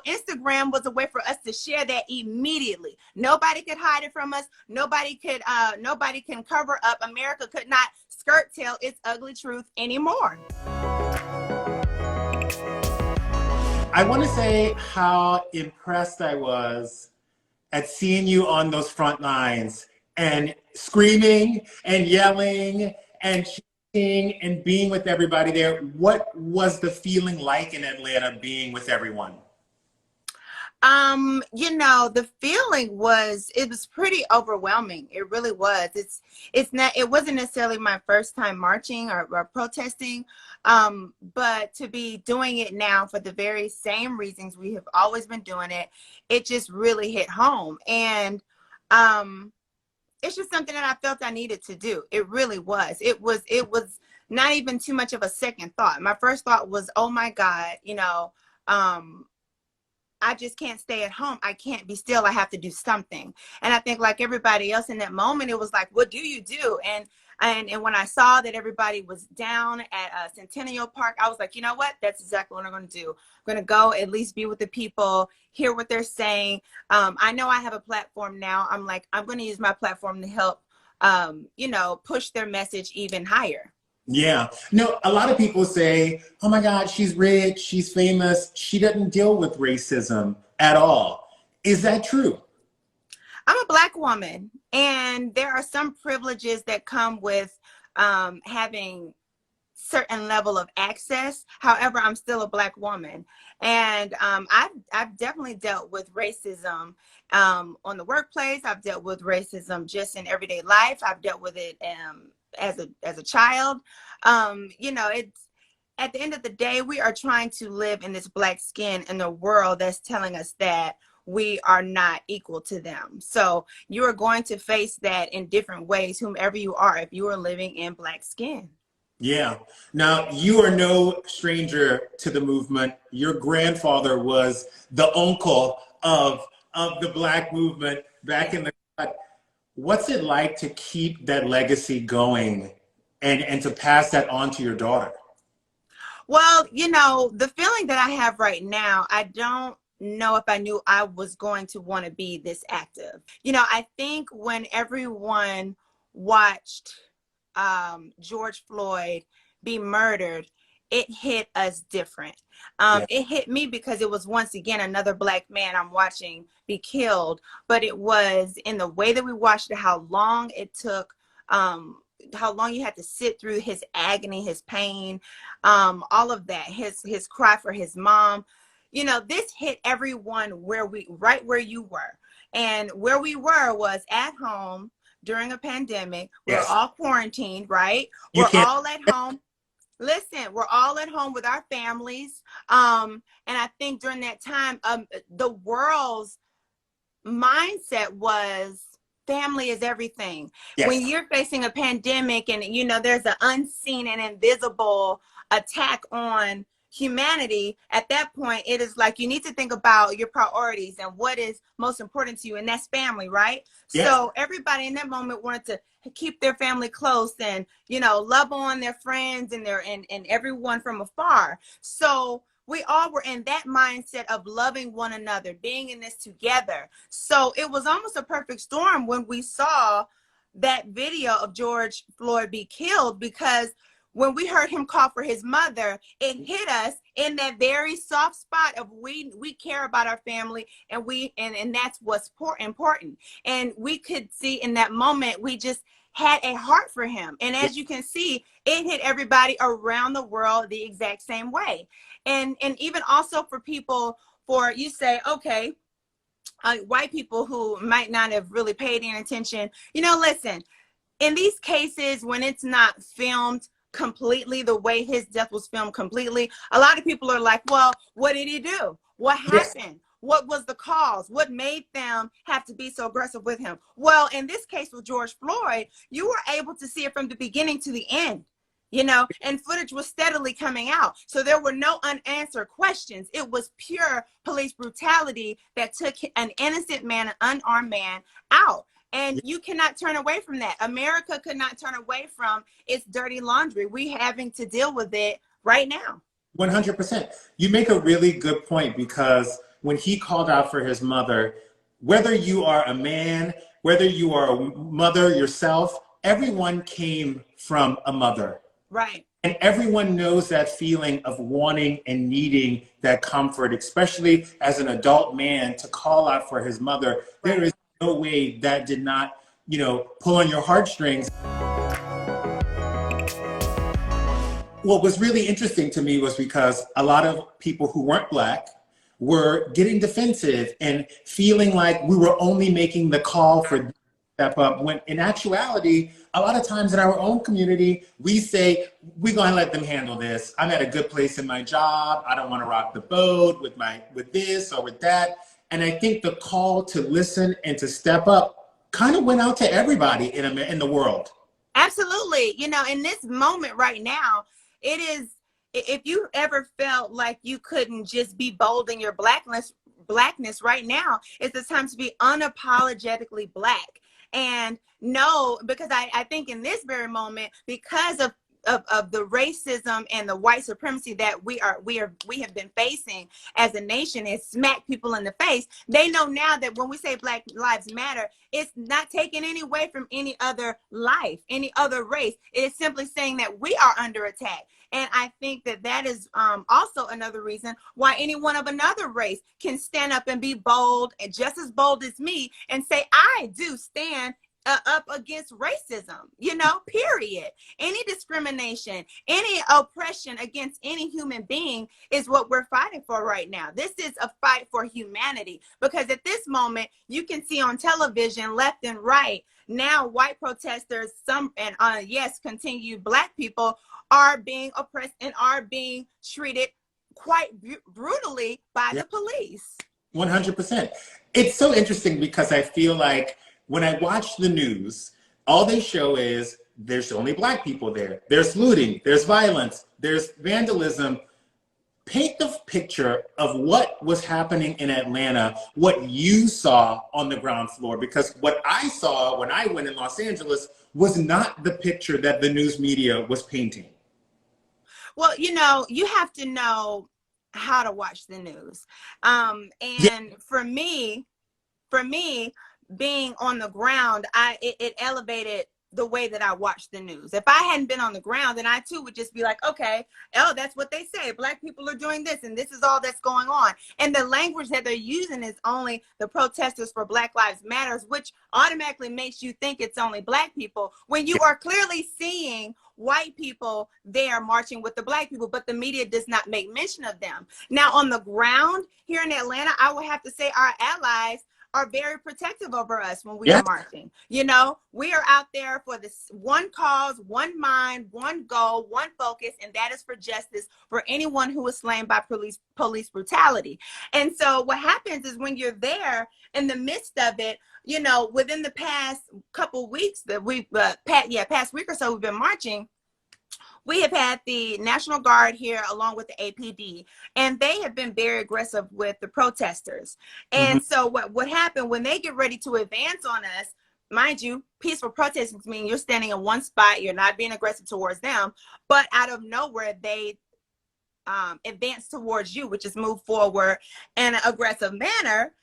Instagram was a way for us to share that immediately. Nobody could hide it from us. Nobody can cover up. America could not skirt tell its ugly truth anymore. I want to say how impressed I was at seeing you on those front lines and screaming and yelling and cheering and being with everybody there. What was the feeling like in Atlanta being with everyone? The feeling was, it was pretty overwhelming. It really was. It wasn't necessarily my first time marching or protesting, but to be doing it now for the very same reasons we have always been doing it, it just really hit home. And it's just something that I felt I needed to do. It really was. It was not even too much of a second thought. My first thought was, oh my God, I just can't stay at home. I can't be still. I have to do something. And I think like everybody else in that moment, it was like, what do you do? And when I saw that everybody was down at Centennial Park, I was like, you know what? That's exactly what I'm going to do. I'm going to go at least be with the people, hear what they're saying. I know I have a platform now. I'm going to use my platform to help, push their message even higher. Yeah. No, a lot of people say, oh my God, she's rich, she's famous, she doesn't deal with racism at all. Is that true? I'm a Black woman, and there are some privileges that come with having certain level of access. However, I'm still a Black woman, and I've definitely dealt with racism on the workplace. I've dealt with racism just in everyday life. I've dealt with it as a child. It's at the end of the day, we are trying to live in this Black skin in a world that's telling us that we are not equal to them. So you are going to face that in different ways, whomever you are, if you are living in Black skin. Yeah. Now, you are no stranger to the movement. Your grandfather was the uncle of the Black movement back in the... What's it like to keep that legacy going and to pass that on to your daughter? Well, the feeling that I have right now, I don't know if I knew I was going to want to be this active. I think when everyone watched George Floyd be murdered, it hit us different. It hit me because it was once again another Black man I'm watching be killed, but it was in the way that we watched it, how long it took, how long you had to sit through his agony, his pain, all of that, his cry for his mom. This hit everyone right where you were. And where we were was at home during a pandemic. We're all quarantined, right? We're all at home. Listen, we're all at home with our families. And I think during that time, the world's mindset was family is everything. Yes. When you're facing a pandemic and, there's an unseen and invisible attack on humanity, at that point, it is like you need to think about your priorities and what is most important to you, and that's family, right? Yes. So everybody in that moment wanted to keep their family close and, love on their friends and and everyone from afar. So we all were in that mindset of loving one another, being in this together. So it was almost a perfect storm when we saw that video of George Floyd be killed, because when we heard him call for his mother, it hit us in that very soft spot of we care about our family, and that's what's important. And we could see in that moment, we just had a heart for him. And as you can see, it hit everybody around the world the exact same way. And even also for people, you say, okay, white people who might not have really paid any attention, listen, in these cases, when it's not filmed completely the way his death was filmed completely, a lot of people are like, well, what did he do? What happened? Yes. What was the cause? What made them have to be so aggressive with him? Well, in this case with George Floyd, you were able to see it from the beginning to the end, and footage was steadily coming out. So there were no unanswered questions. It was pure police brutality that took an innocent man, an unarmed man out. And you cannot turn away from that. America could not turn away from its dirty laundry. We having to deal with it right now. 100%. You make a really good point, because when he called out for his mother. Whether you are a man, whether you are a mother yourself, everyone came from a mother. Right. And everyone knows that feeling of wanting and needing that comfort, especially as an adult man, to call out for his mother. There is no way that did not, pull on your heartstrings. What was really interesting to me was because a lot of people who weren't Black were getting defensive and feeling like we were only making the call for step up, when in actuality, a lot of times in our own community, we say, we're going to let them handle this. I'm at a good place in my job. I don't want to rock the boat with this or with that. And I think the call to listen and to step up kind of went out to everybody in the world. Absolutely. In this moment right now, it is, if you ever felt like you couldn't just be bold in your blackness right now, it's the time to be unapologetically Black. And no, because I think in this very moment, because of the racism and the white supremacy that we have been facing as a nation and smack people in the face, they know now that when we say Black Lives Matter, it's not taking any away from any other life, any other race. It is simply saying that we are under attack. And I think that is also another reason why anyone of another race can stand up and be bold and just as bold as me and say, I do stand up against racism, period. Any discrimination, any oppression against any human being is what we're fighting for right now. This is a fight for humanity, because at this moment, you can see on television left and right, now white protesters, continued Black people are being oppressed and are being treated quite brutally by the police. 100%. It's so interesting because I feel like when I watch the news, all they show is there's only Black people there. There's looting, there's violence, there's vandalism. Paint the picture of what was happening in Atlanta, what you saw on the ground floor, because what I saw when I went in Los Angeles was not the picture that the news media was painting. Well, you have to know how to watch the news. For me, being on the ground, it elevated the way that I watched the news. If I hadn't been on the ground, then I too would just be like, okay, that's what they say. Black people are doing this, and this is all that's going on. And the language that they're using is only the protesters for Black Lives Matters, which automatically makes you think it's only Black people, when you are clearly seeing white people there marching with the Black people, but the media does not make mention of them. Now, on the ground here in Atlanta, I would have to say our allies are very protective over us when we are marching. We are out there for this one cause, one mind, one goal, one focus, and that is for justice for anyone who was slain by police brutality. And so what happens is when you're there in the midst of it, within the past couple weeks that we've, past week or so we've been marching, we have had the National Guard here along with the APD, and they have been very aggressive with the protesters. And so what happened when they get ready to advance on us, mind you, peaceful protesting means you're standing in one spot, you're not being aggressive towards them, but out of nowhere, they advance towards you, which is move forward in an aggressive manner.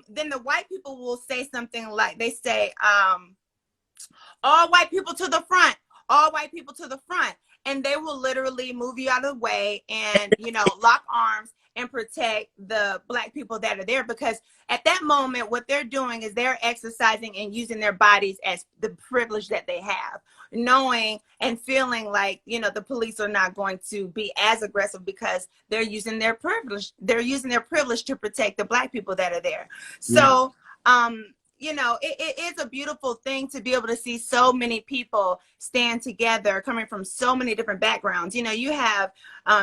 Then the white people will say something like, they say, all white people to the front, all white people to the front. And they will literally move you out of the way and, lock arms and protect the Black people that are there. Because at that moment, what they're doing is they're exercising and using their bodies as the privilege that they have, knowing and feeling like, the police are not going to be as aggressive because they're using their privilege. They're using their privilege to protect the Black people that are there. So, it is a beautiful thing to be able to see so many people stand together coming from so many different backgrounds. You have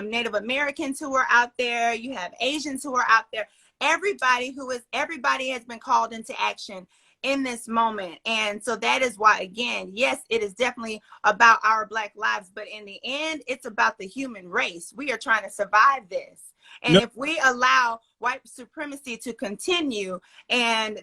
Native Americans who are out there. You have Asians who are out there. Everybody has been called into action in this moment. And so that is why, again, yes, it is definitely about our Black lives. But in the end, it's about the human race. We are trying to survive this. And if we allow white supremacy to continue and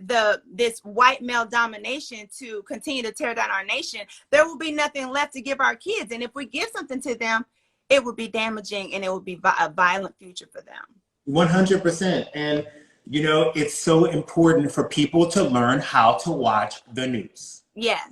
this white male domination to continue to tear down our nation, there will be nothing left to give our kids. And if we give something to them, it would be damaging and it would be a violent future for them. 100%. And You know, it's so important for people to learn how to watch the news. Yes.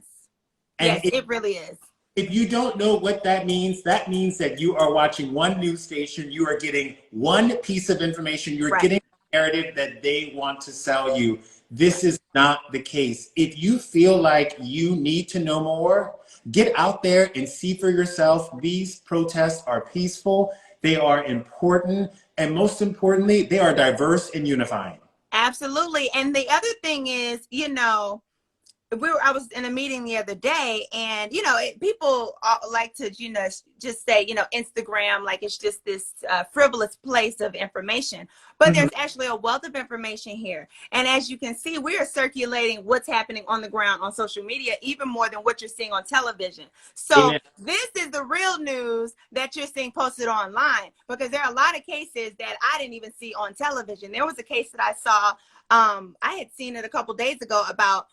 And Yes, it really is. if you don't know what that means that you are watching one news station, you are getting one piece of information, you're Right. getting the narrative that they want to sell you. This is not the case. If you feel like you need to know more, get out there and see for yourself. These protests are peaceful, they are important, and most importantly, they are diverse and unifying. Absolutely. And the other thing is, you know, I was in a meeting the other day, and people like to just say Instagram, like it's just this frivolous place of information, but Mhm. there's actually a wealth of information here. And as you can see, we are circulating what's happening on the ground on social media even more than what you're seeing on television. So Amen. this is the real news that you're seeing posted online, because there are a lot of cases that I didn't even see on television. There was a case that I saw, I had seen it a couple days ago about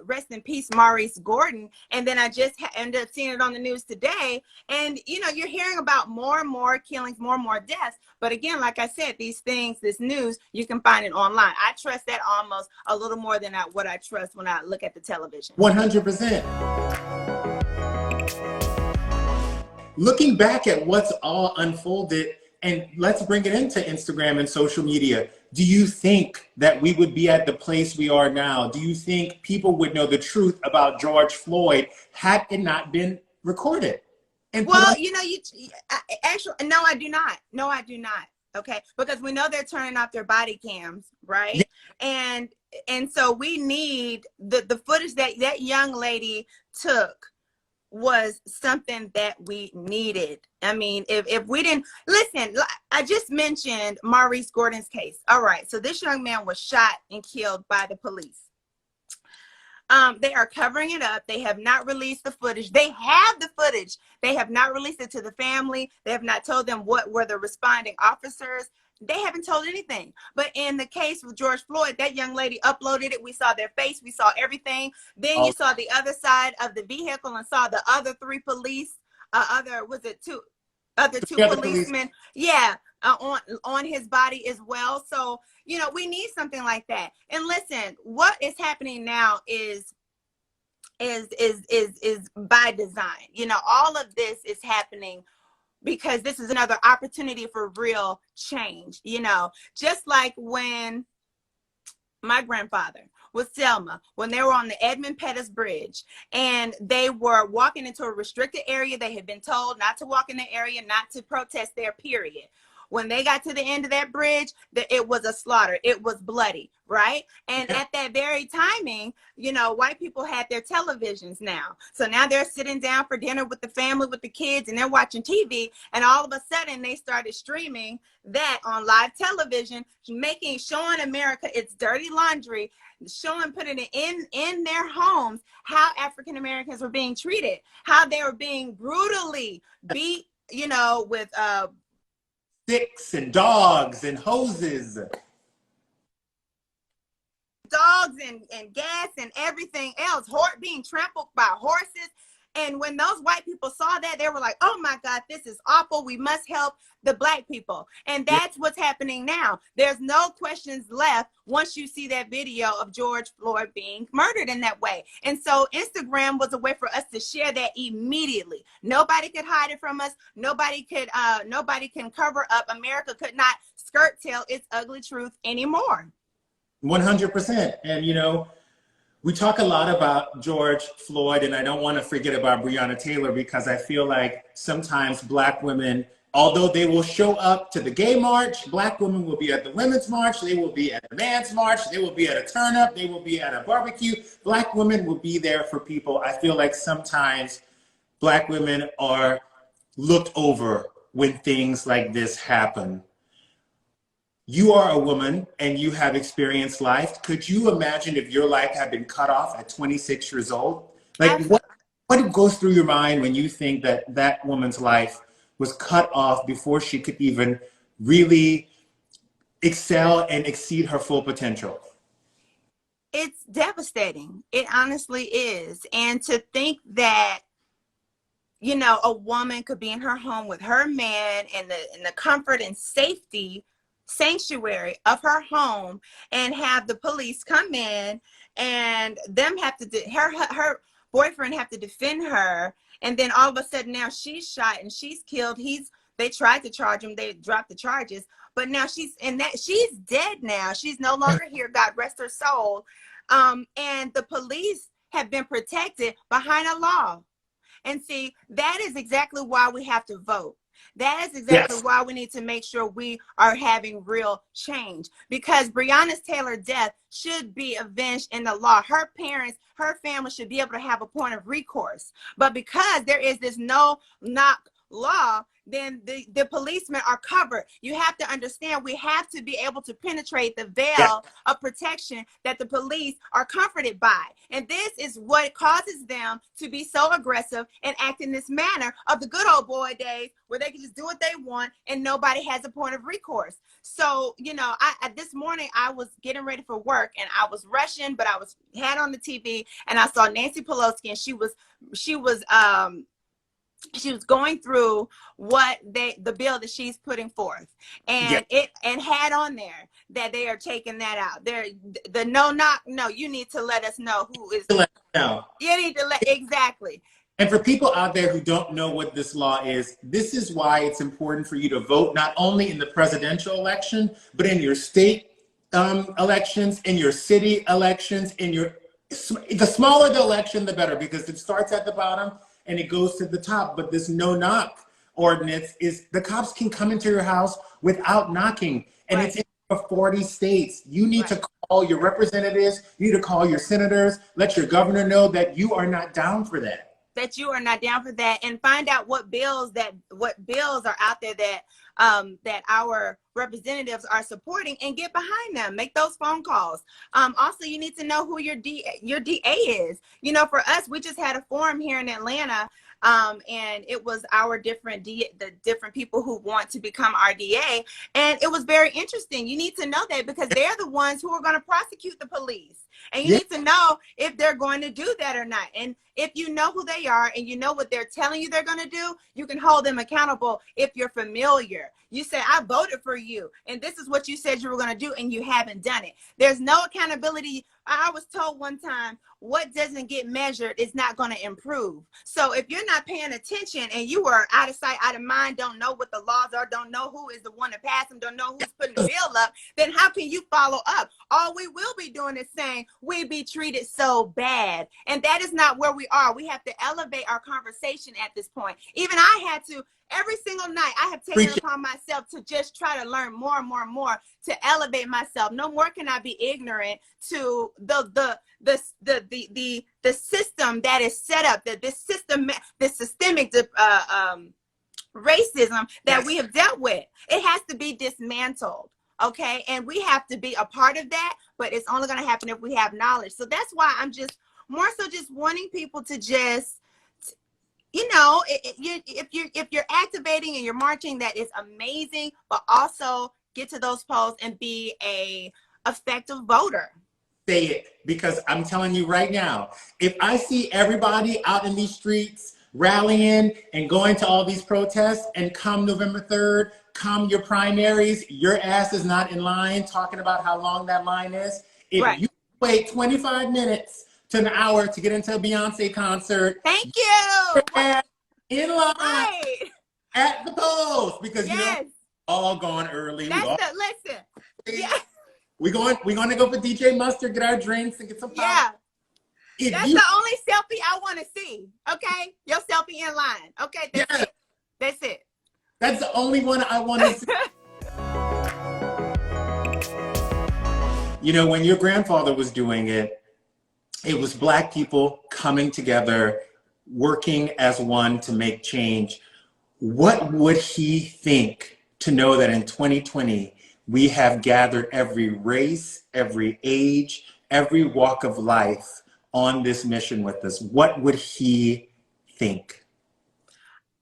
rest in peace, Maurice Gordon. And then I just ended up seeing it on the news today. And, you're hearing about more and more killings, more and more deaths. But again, like I said, these things, this news, you can find it online. I trust that almost a little more than what I trust when I look at the television. 100%. Looking back at what's all unfolded, and let's bring it into Instagram and social media. Do you think that we would be at the place we are now? Do you think people would know the truth about George Floyd had it not been recorded? And Well, actually, no, I do not. No, I do not. Okay. Because we know they're turning off their body cams, right? yeah. And so we need the footage that young lady took was something that we needed. I mean, if we didn't listen, I just mentioned Maurice Gordon's case. All right. So this young man was shot and killed by the police. They are covering it up. They have not released the footage. They have the footage. They have not released it to the family. They have not told them what were the responding officers. They haven't told anything. But in the case with George Floyd, that young lady uploaded it. We saw their face. We saw everything. Then you saw the other side of the vehicle and saw the other three police, two policemen. Yeah. On his body as well. So, we need something like that. And listen, what is happening now is by design. All of this is happening because this is another opportunity for real change. Just like when my grandfather with Selma, when they were on the Edmund Pettus Bridge and they were walking into a restricted area, they had been told not to walk in the area, not to protest there, period. When they got to the end of that bridge, it was a slaughter. It was bloody, right? And at that very timing, white people had their televisions now. So now they're sitting down for dinner with the family, with the kids, and they're watching TV. And all of a sudden, they started streaming that on live television, showing America its dirty laundry, putting it in their homes, how African Americans were being treated, how they were being brutally beat, with sticks and dogs and hoses. Dogs and gas and everything else, being trampled by horses. And when those white people saw that, they were like, oh my God, this is awful. We must help the Black people. And that's what's happening now. There's no questions left once you see that video of George Floyd being murdered in that way. And so Instagram was a way for us to share that immediately. Nobody could hide it from us. Nobody can cover up. America could not skirt tail its ugly truth anymore. 100%. And we talk a lot about George Floyd, and I don't want to forget about Breonna Taylor, because I feel like sometimes Black women, although they will show up to the gay march, Black women will be at the women's march, they will be at the man's march, they will be at a turn-up, they will be at a barbecue. Black women will be there for people. I feel like sometimes Black women are looked over when things like this happen. You are a woman and you have experienced life. Could you imagine if your life had been cut off at 26 years old? Like, what goes through your mind when you think that woman's life was cut off before she could even really excel and exceed her full potential? It's devastating. It honestly is. And to think that, a woman could be in her home with her man and the comfort and safety sanctuary of her home and have the police come in and them have to her boyfriend have to defend her, and then all of a sudden now she's shot and she's killed. They tried to charge him, they dropped the charges, but now she's dead now. She's no longer here, God rest her soul. And the police have been protected behind a law. And see, that is exactly why we have to vote. That is exactly why we need to make sure we are having real change, because Breonna Taylor's death should be avenged in the law. Her parents, her family should be able to have a point of recourse. But because there is this no-knock law, then the policemen are covered. You have to understand, we have to be able to penetrate the veil of protection that the police are comforted by. And this is what causes them to be so aggressive and act in this manner of the good old boy days where they can just do what they want and nobody has a point of recourse. So, you know, this morning I was getting ready for work and I was rushing, but I had on the TV and I saw Nancy Pelosi, and she was going through the bill that she's putting forth, and it had on there that they are taking that out. The no-knock. No, you need to let us know who is. Let us know. You need to exactly. And for people out there who don't know what this law is, this is why it's important for you to vote not only in the presidential election, but in your state elections, in your city elections, the smaller the election, the better, because it starts at the bottom and it goes to the top. But this no-knock ordinance is the cops can come into your house without knocking, and it's in 40 states. You need to call your representatives, you need to call your senators, let your governor know that you are not down for that. That you are not down for that, and find out what bills are out there that our representatives are supporting, and get behind them. Make those phone calls. Also, you need to know who your DA is. You know, for us, we just had a forum here in Atlanta, and it was our the different people who want to become our DA, and it was very interesting. You need to know that because they're the ones who are going to prosecute the police, and you need to know if they're going to do that or not. And if you know who they are and you know what they're telling you they're going to do, you can hold them accountable. If you're familiar, you say, I voted for you, and this is what you said you were going to do, and you haven't done it. There's no accountability. I was told one time, what doesn't get measured is not going to improve. So if you're not paying attention and you are out of sight, out of mind, don't know what the laws are, don't know who is the one to pass them, don't know who's putting the bill up, then how can you follow up? All we will be doing is saying we be treated so bad. And that is not where we are. We have to elevate our conversation at this point. Even I had to, every single night, I have taken it upon myself to just try to learn more and more and more to elevate myself. No more can I be ignorant to the system that is set up, the systemic racism that we have dealt with. It has to be dismantled. Okay. And we have to be a part of that, but it's only going to happen if we have knowledge. So that's why I'm just more so just wanting people to just, you know, if you're activating and you're marching, that is amazing, but also get to those polls and be a effective voter. Say it, because I'm telling you right now, if I see everybody out in these streets rallying and going to all these protests, and come November 3rd, come your primaries, your ass is not in line talking about how long that line is. If you wait 25 minutes to an hour to get into a Beyonce concert, thank you. In line at the polls, because you know all gone early. Listen. Yeah. We're going to go for DJ Mustard, get our drinks, and get some pop. Yeah. That's the only selfie I want to see. Okay, your selfie in line. Okay, that's it. That's it. That's the only one I want to see. You know, when your grandfather was doing it, it was Black people coming together, working as one to make change. What would he think to know that in 2020, we have gathered every race, every age, every walk of life on this mission with us? What would he think?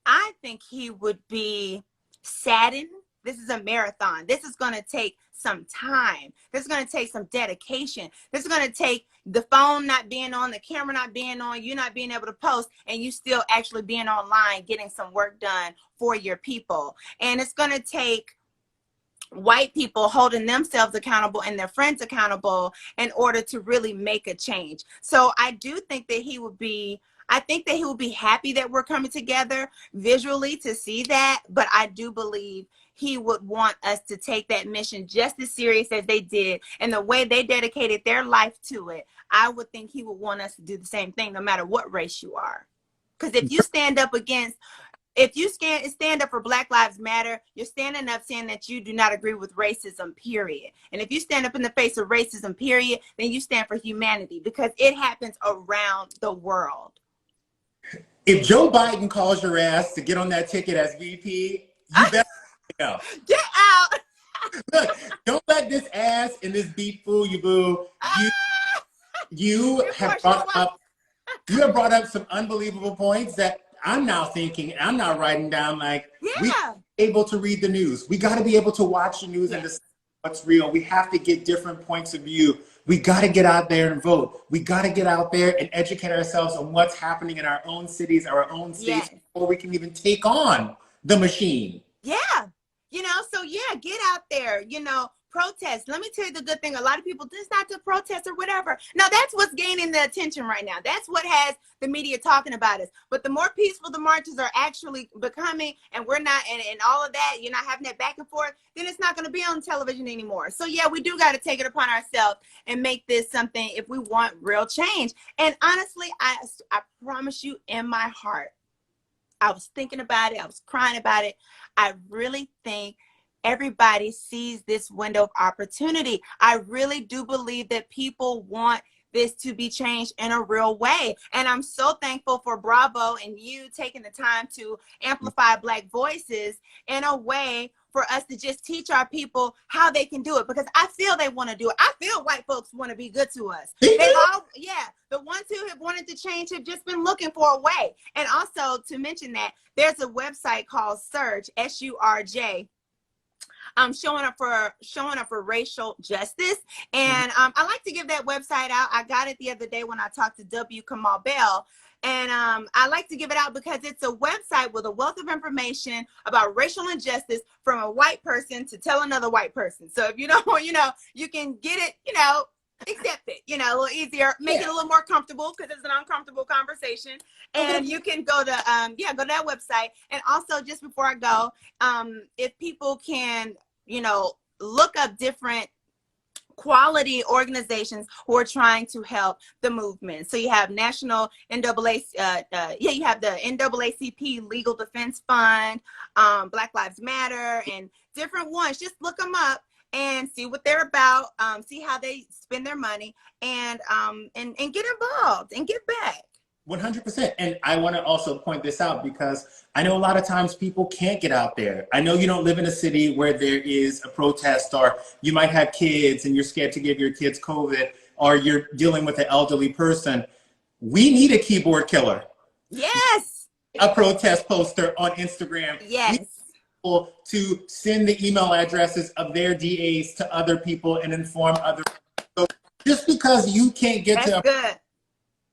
I think he would be saddened. This is a marathon. This is going to take some time. This is going to take some dedication. This is going to take the phone not being on, the camera not being on, you not being able to post, and you still actually being online, getting some work done for your people. And it's going to take white people holding themselves accountable and their friends accountable in order to really make a change. So I do think that I think that he will be happy that we're coming together visually to see that. But I do believe he would want us to take that mission just as serious as they did, and the way they dedicated their life to it. I would think he would want us to do the same thing, no matter what race you are. Because if you stand up for Black Lives Matter, you're standing up saying that you do not agree with racism, period. And if you stand up in the face of racism, period, then you stand for humanity, because it happens around the world. If Joe Biden calls your ass to get on that ticket as VP, you better go. Get out. Look, don't let this ass and this beat fool you, boo. You have brought up some unbelievable points that I'm now thinking, I'm now writing down, like, we are able to read the news. We got to be able to watch the news and decide what's real. We have to get different points of view. We got to get out there and vote. We got to get out there and educate ourselves on what's happening in our own cities, our own states, before we can even take on the machine. Yeah. Get out there, protest. Let me tell you the good thing. A lot of people just not to protest or whatever. No, that's what's gaining the attention right now. That's what has the media talking about us. But the more peaceful the marches are actually becoming, and we're not, and all of that, you're not having that back and forth, then it's not going to be on television anymore. So yeah, we do got to take it upon ourselves and make this something if we want real change. And honestly, I promise you, in my heart, I was thinking about it. I was crying about it. I really think everybody sees this window of opportunity. I really do believe that people want this to be changed in a real way. And I'm so thankful for Bravo and you taking the time to amplify Black voices in a way for us to just teach our people how they can do it, because I feel they want to do it. I feel white folks want to be good to us. The ones who have wanted to change have just been looking for a way. And also to mention that there's a website called Surj, SURJ, showing up for racial justice. And I like to give that website out. I got it the other day when I talked to W. Kamal Bell. And I like to give it out because it's a website with a wealth of information about racial injustice from a white person to tell another white person. So if you don't, you can get it, accept it, a little easier, make it a little more comfortable, because it's an uncomfortable conversation. And you can go to go to that website. And also, just before I go, if people can, look up different quality organizations who are trying to help the movement. So you have National NAACP, you have the NAACP Legal Defense Fund, Black Lives Matter, and different ones. Just look them up and see what they're about, see how they spend their money, and get involved and give back. 100%. And I want to also point this out, because I know a lot of times people can't get out there. I know you don't live in a city where there is a protest, or you might have kids and you're scared to give your kids COVID, or you're dealing with an elderly person. We need a keyboard killer. Yes. A protest poster on Instagram. Yes. To send the email addresses of their DAs to other people and inform others. So just because you can't get good.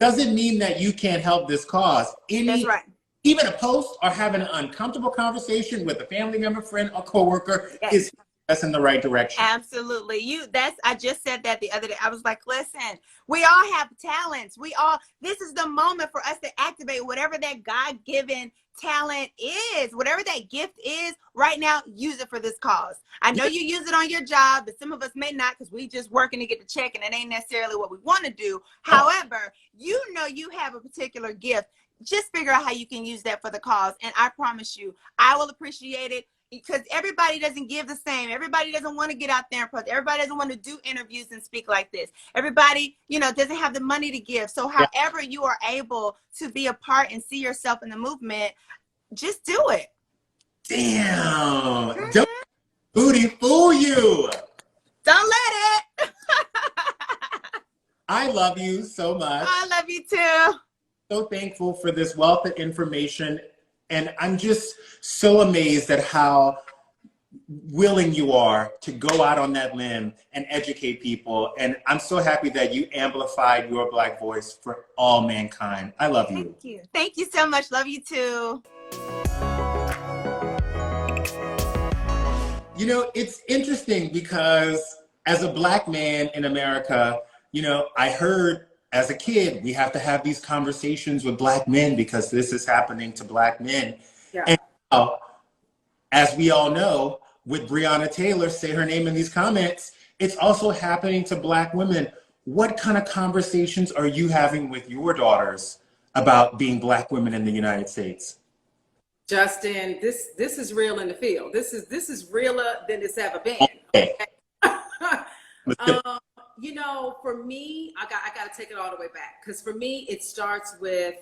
Doesn't mean that you can't help this cause. That's right. Even a post or having an uncomfortable conversation with a family member, friend, or coworker is us in the right direction. Absolutely. I just said that the other day. I was like, listen, we all have talents. This is the moment for us to activate whatever that God-given talent is, whatever that gift is right now. Use it for this cause. I know you use it on your job, but some of us may not, because we just working to get the check, and it ain't necessarily what we want to do. However, you have a particular gift. Just figure out how you can use that for the cause, and I promise you, I will appreciate it. Because everybody doesn't give the same. Everybody doesn't want to get out there and post. Everybody doesn't want to do interviews and speak like this. Everybody, doesn't have the money to give. So however you are able to be a part and see yourself in the movement, just do it. Damn. Don't booty fool you. Don't let it. I love you so much. I love you too. So thankful for this wealth of information. And I'm just so amazed at how willing you are to go out on that limb and educate people. And I'm so happy that you amplified your Black voice for all mankind. I love you. Thank you. Thank you so much. Love you too. it's interesting because as a Black man in America, I heard as a kid, we have to have these conversations with Black men because this is happening to Black men. Yeah. And now, as we all know, with Breonna Taylor, say her name in these comments, it's also happening to Black women. What kind of conversations are you having with your daughters about being Black women in the United States? Justin, this is real in the field. This is realer than it's ever been. Okay. For me, I got to take it all the way back, because for me, it starts with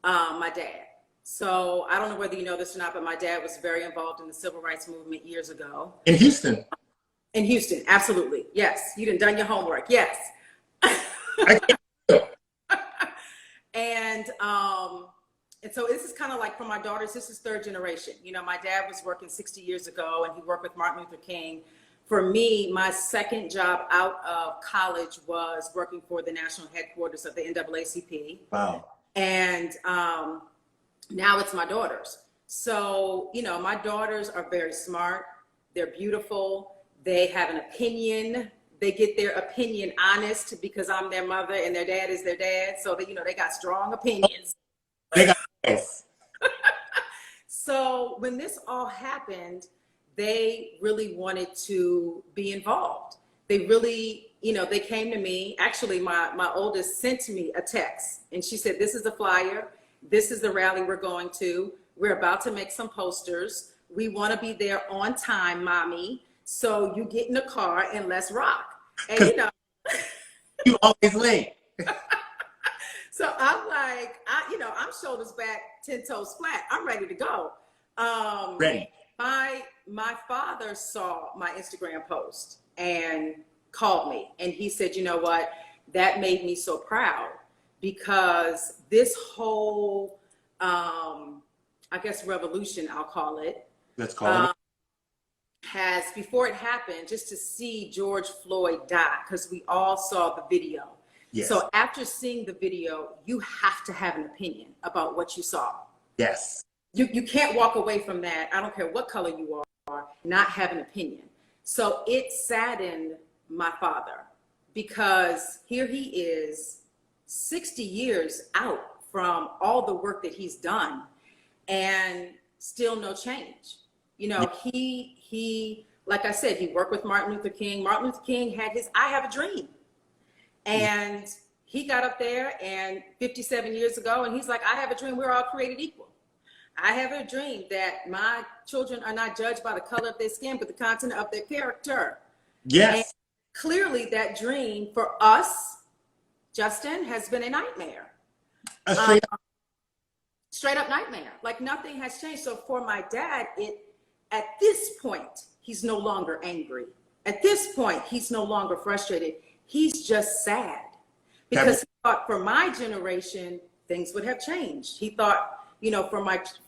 my dad. So I don't know whether you know this or not, but my dad was very involved in the civil rights movement years ago. In Houston. In Houston, absolutely. Yes. You done your homework. Yes. And so this is kind of like for my daughters, this is third generation. My dad was working 60 years ago and he worked with Martin Luther King. For me, my second job out of college was working for the national headquarters of the NAACP. Wow. And now it's my daughters. So, my daughters are very smart. They're beautiful. They have an opinion. They get their opinion honest because I'm their mother and their dad is their dad. So, they got strong opinions. They got this. So when this all happened, they really wanted to be involved. They really, they came to me. Actually, my oldest sent me a text and she said, this is the flyer. This is the rally we're going to. We're about to make some posters. We want to be there on time, mommy. So you get in the car and let's rock. And you always late. So I'm like, I'm shoulders back, 10 toes flat. I'm ready to go. Ready. My father saw my Instagram post and called me and he said, you know what, that made me so proud because this whole, I guess revolution, I'll call it. Let's call it. Has, before it happened, just to see George Floyd die, because we all saw the video. Yes. So after seeing the video, you have to have an opinion about what you saw. Yes. You can't walk away from that. I don't care what color you are, not have an opinion. So it saddened my father because here he is 60 years out from all the work that he's done and still no change. He, like I said, he worked with Martin Luther King. Martin Luther King had his I Have a Dream. And he got up there and 57 years ago, and he's like, I have a dream. We're all created equal. I have a dream that my children are not judged by the color of their skin, but the content of their character. Yes. And clearly that dream for us, Justin, has been a nightmare. Straight up nightmare. Like nothing has changed. So for my dad, at this point, he's no longer angry. At this point, he's no longer frustrated. He's just sad because he thought for my generation, things would have changed. He thought,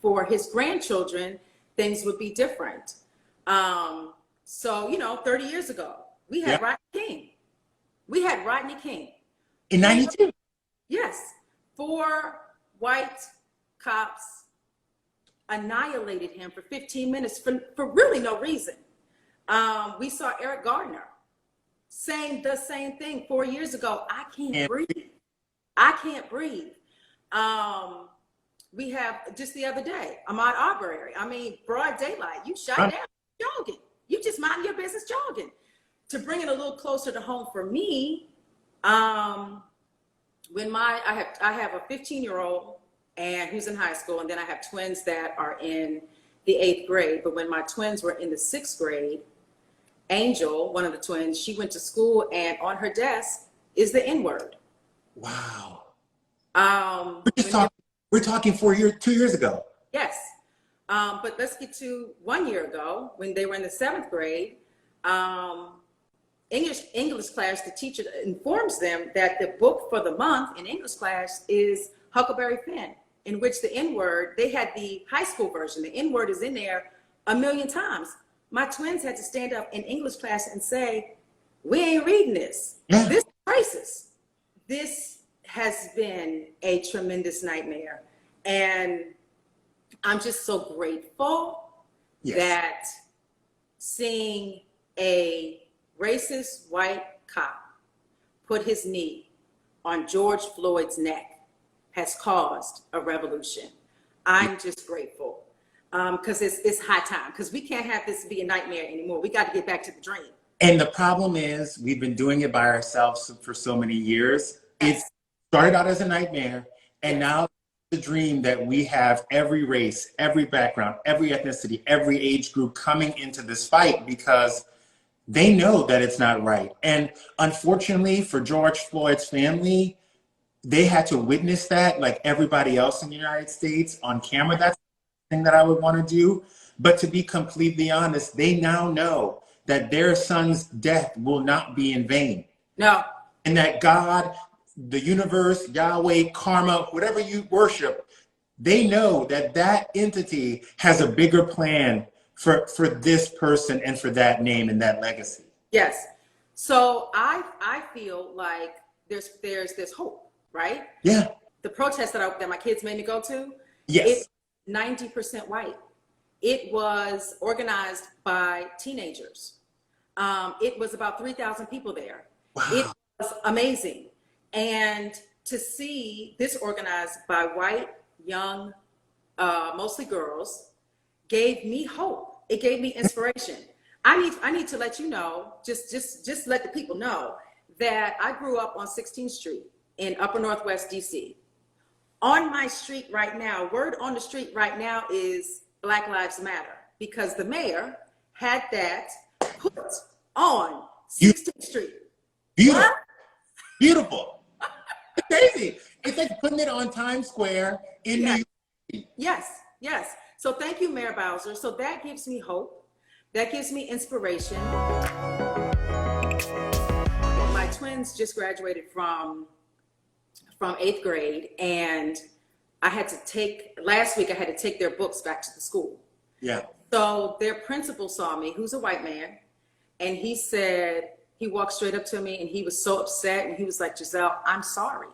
for his grandchildren, things would be different. So, 30 years ago, we had Rodney King. We had Rodney King. In 92? Yes. 4 white cops annihilated him for 15 minutes for really no reason. We saw Eric Gardner saying the same thing 4 years ago. I can't breathe. I can't breathe. We have just the other day, Ahmaud Arbery. I mean, broad daylight. You shut down jogging. You just mind your business jogging. To bring it a little closer to home for me, when I have a 15-year-old and who's in high school, and then I have twins that are in the 8th grade. But when my twins were in the 6th grade, Angel, one of the twins, she went to school and on her desk is the N-word. Wow. We're talking 2 years ago. Yes. But let's get to 1 year ago when they were in the 7th grade. English class, the teacher informs them that the book for the month in English class is Huckleberry Finn, in which the N-word, they had the high school version. The N-word is in there a million times. My twins had to stand up in English class and say, we ain't reading this. Yeah. This is racist. This has been a tremendous nightmare. And I'm just so grateful that seeing a racist white cop put his knee on George Floyd's neck has caused a revolution. I'm just grateful because it's high time, because we can't have this be a nightmare anymore. We got to get back to the dream. And the problem is, we've been doing it by ourselves for so many years. Yes. It started out as a nightmare, and Yes. now the dream that we have every race, every background, every ethnicity, every age group coming into this fight because they know that it's not right. And unfortunately for George Floyd's family, they had to witness that like everybody else in the United States on camera. That's the thing that I would want to do. But to be completely honest, they now know that their son's death will not be in vain. No. And that God, the universe, Yahweh, karma, whatever you worship, they know that that entity has a bigger plan for this person and for that name and that legacy. Yes. So I feel like there's hope, right? Yeah. The protest that my kids made me go to, Yes. it's 90% white. It was organized by teenagers. It was about 3,000 people there. Wow. It was amazing. And to see this organized by white, young, mostly girls, gave me hope. It gave me inspiration. I need to let you know, just let the people know that I grew up on 16th Street in Upper Northwest DC. On my street right now, word on the street right now is Black Lives Matter, because the mayor had that put on 16th Street. Beautiful. What? Beautiful. It's crazy. It's like putting it on Times Square in New York. Yes, yes. So thank you, Mayor Bowser. So that gives me hope. That gives me inspiration. My twins just graduated from 8th grade, and last week I had to take their books back to the school. Yeah. So their principal saw me, who's a white man, and he said, he walked straight up to me and he was so upset, and he was like, Gizelle, I'm sorry.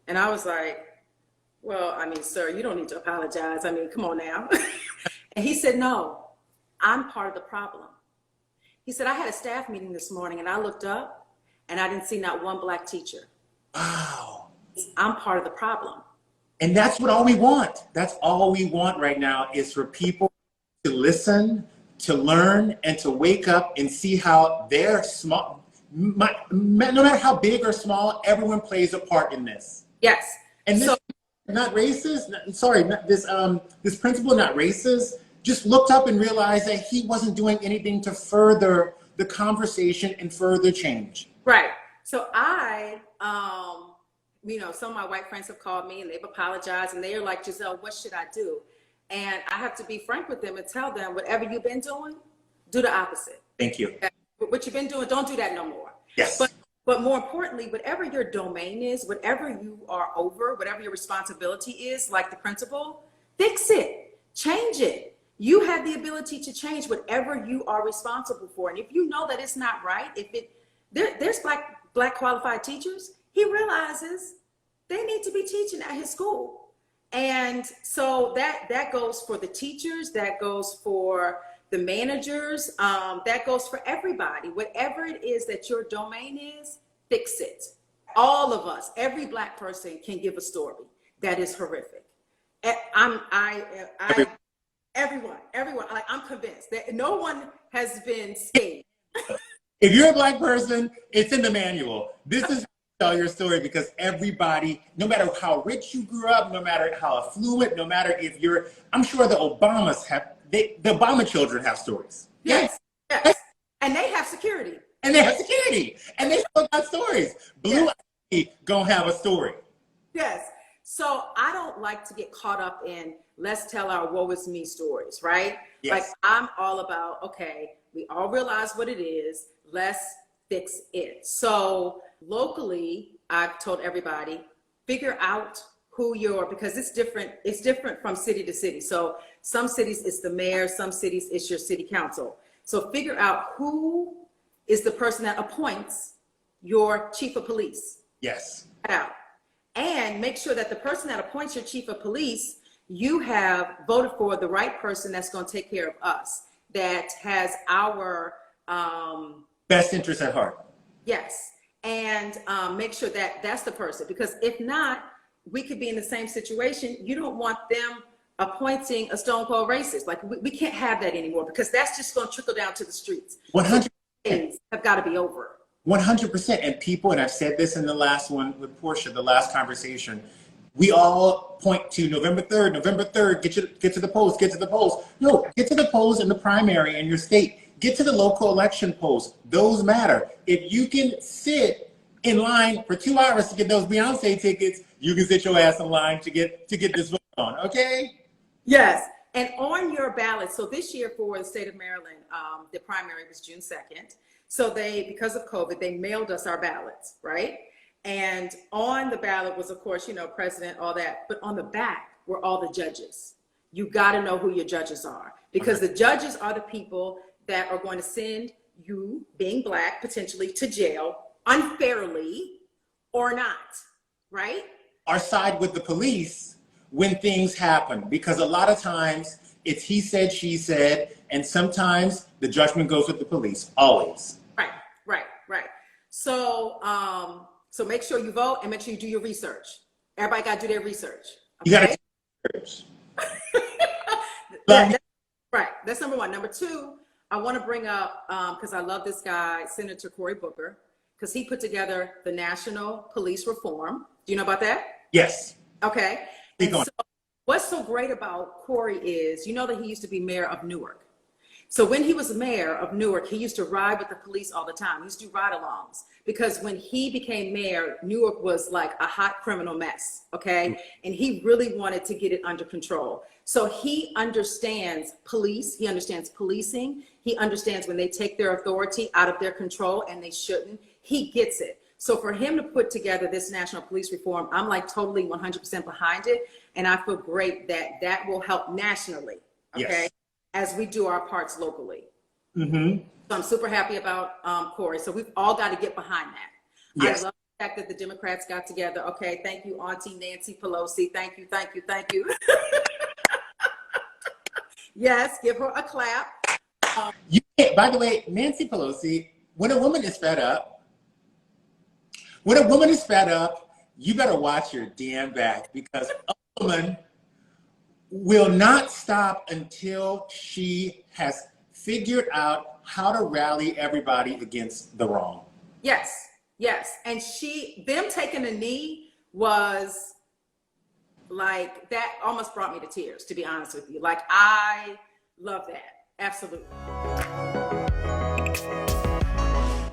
And I was like, well, I mean, sir, you don't need to apologize. I mean, come on now. And he said, no, I'm part of the problem. He said, I had a staff meeting this morning and I looked up and I didn't see not one Black teacher. Wow. I'm part of the problem. And that's what all we want. That's all we want right now is for people to listen, to learn, and to wake up and see how they're small. No matter how big or small, everyone plays a part in this. Yes. And this not racist. This principal, not racist, just looked up and realized that he wasn't doing anything to further the conversation and further change. Right. So some of my white friends have called me and they've apologized and they're like, Gizelle, what should I do? And I have to be frank with them and tell them, whatever you've been doing, do the opposite. Thank you. What you've been doing, don't do that no more. Yes. But more importantly, whatever your domain is, whatever you are over, whatever your responsibility is, like the principal, fix it, change it. You have the ability to change whatever you are responsible for. And if you know that it's not right, there's black qualified teachers, he realizes they need to be teaching at his school. And so that goes for the teachers, that goes for the managers, that goes for everybody. Whatever it is that your domain is, fix it. All of us, every Black person can give a story that is horrific. Everyone, like, I'm convinced that no one has been saved. If you're a Black person, it's in the manual. This is tell your story, because everybody, no matter how rich you grew up, no matter how affluent, no matter if you're, I'm sure the Obamas have, the Obama children have stories. Yes. And they have security. And they have security. And they still got stories. Blue Ivy gonna have a story. Yes. So I don't like to get caught up in let's tell our woe is me stories, right? Yes. Like, I'm all about, okay, we all realize what it is. Let's fix it. So locally, I've told everybody, figure out who because it's different from city to city. So some cities it's the mayor, some cities it's your city council. So figure out who is the person that appoints your chief of police. Yes. Out. And make sure that the person that appoints your chief of police, you have voted for the right person that's going to take care of us. that has our best interest at heart. yes, and make sure that that's the person, because if not, we could be in the same situation. You don't want them appointing a stone cold racist. Like we can't have that anymore, because that's just going to trickle down to the streets. 100%. Things have got to be over. 100%. And people, and I've said this in the last one with Porsha, the last conversation, we all point to November 3rd, November 3rd, get to the polls, get to the polls. No, get to the polls in the primary in your state. Get to the local election polls. Those matter. If you can sit in line for 2 hours to get those Beyonce tickets, you can sit your ass in line to get this vote on, okay? Yes. And on your ballot, so this year for the state of Maryland, the primary was June 2nd. So because of COVID, they mailed us our ballots, right? And on the ballot was, of course, president, all that. But on the back were all the judges. You got to know who your judges are, because the judges are the people that are going to send you, being Black, potentially to jail unfairly or not, right? Or side with the police when things happen, because a lot of times it's he said, she said, and sometimes the judgment goes with the police, always. Right. So make sure you vote and make sure you do your research. Everybody got to do their research. Okay? You got to do research. Right. That's number one. Number two, I want to bring up, because I love this guy, Senator Cory Booker, because he put together the National Police Reform. Do you know about that? Yes. Okay. And so what's so great about Cory is, that he used to be mayor of Newark. So when he was mayor of Newark, he used to ride with the police all the time. He used to do ride-alongs, because when he became mayor, Newark was like a hot criminal mess, okay? And he really wanted to get it under control. So he understands police, he understands policing, he understands when they take their authority out of their control and they shouldn't. He gets it. So for him to put together this national police reform, I'm like totally 100% behind it. And I feel great that that will help nationally, okay? Yes. As we do our parts locally. Mm-hmm. So I'm super happy about Cory. So we've all got to get behind that. Yes. I love the fact that the Democrats got together. Okay, thank you, Auntie Nancy Pelosi. Thank you. Yes, give her a clap. By the way, Nancy Pelosi, when a woman is fed up, you better watch your damn back, because a woman will not stop until she has figured out how to rally everybody against the wrong. Yes. And them taking a knee was like, that almost brought me to tears, to be honest with you. Like, I love that. Absolutely.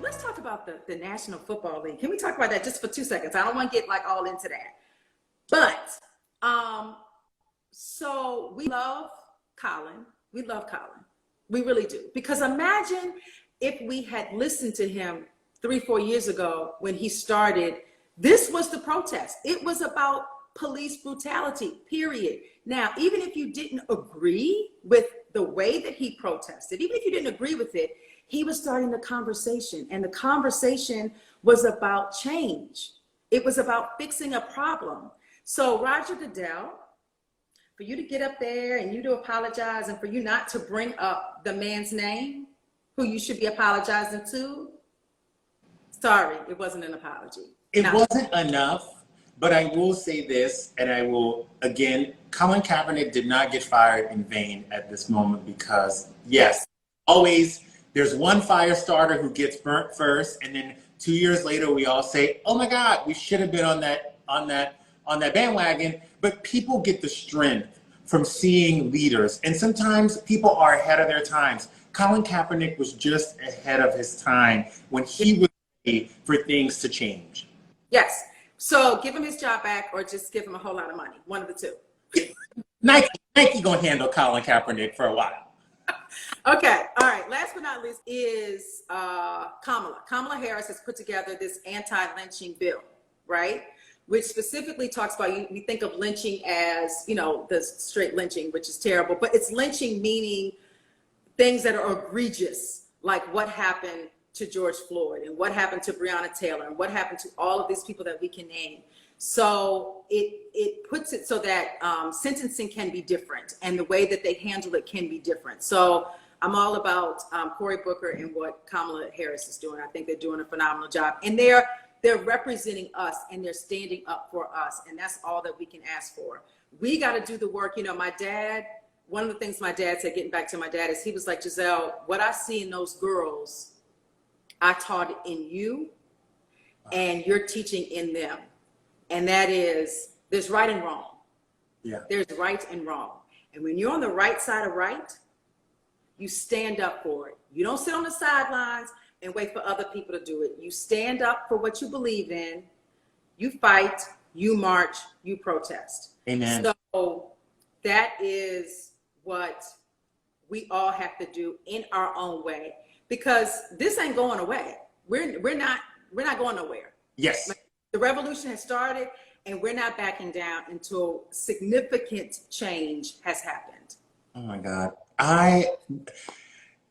Let's talk about the National Football League. Can we talk about that just for 2 seconds? I don't want to get like all into that. But, so we love Colin. We really do. Because imagine if we had listened to him 3-4 years ago when he started. This was the protest. It was about police brutality, period. Now, even if you didn't agree with the way that he protested, even if you didn't agree with it, he was starting the conversation. And the conversation was about change. It was about fixing a problem. So Roger Goodell, for you to get up there and you to apologize, and for you not to bring up the man's name who you should be apologizing to, sorry, it wasn't an apology. It wasn't enough, but I will say this, and I will, again, Colin Kaepernick did not get fired in vain at this moment, because yes, always there's one fire starter who gets burnt first, and then 2 years later we all say, oh my God, we should have been on that bandwagon. But people get the strength from seeing leaders, and sometimes people are ahead of their times. Colin Kaepernick was just ahead of his time when he was ready for things to change. Yes. So give him his job back, or just give him a whole lot of money. One of the two. Nike gonna handle Colin Kaepernick for a while. Okay. All right. Last but not least is Kamala. Kamala Harris has put together this anti-lynching bill, right? Which specifically talks about, we think of lynching as, the straight lynching, which is terrible, but it's lynching meaning things that are egregious, like what happened to George Floyd and what happened to Breonna Taylor and what happened to all of these people that we can name. So it puts it so that sentencing can be different, and the way that they handle it can be different. So I'm all about Cory Booker and what Kamala Harris is doing. I think they're doing a phenomenal job, and they're representing us and they're standing up for us, and that's all that we can ask for. We got to do the work. You know, my dad, one of the things my dad said, getting back to my dad, is he was like, Gizelle, what I see in those girls, I taught it in you, and you're teaching in them. And that is, there's right and wrong. Yeah. There's right and wrong. And when you're on the right side of right, you stand up for it. You don't sit on the sidelines and wait for other people to do it. You stand up for what you believe in. You fight, you march, you protest. Amen. So that is what we all have to do in our own way, because this ain't going away. We're not going nowhere. Yes. The revolution has started, and we're not backing down until significant change has happened. Oh my God.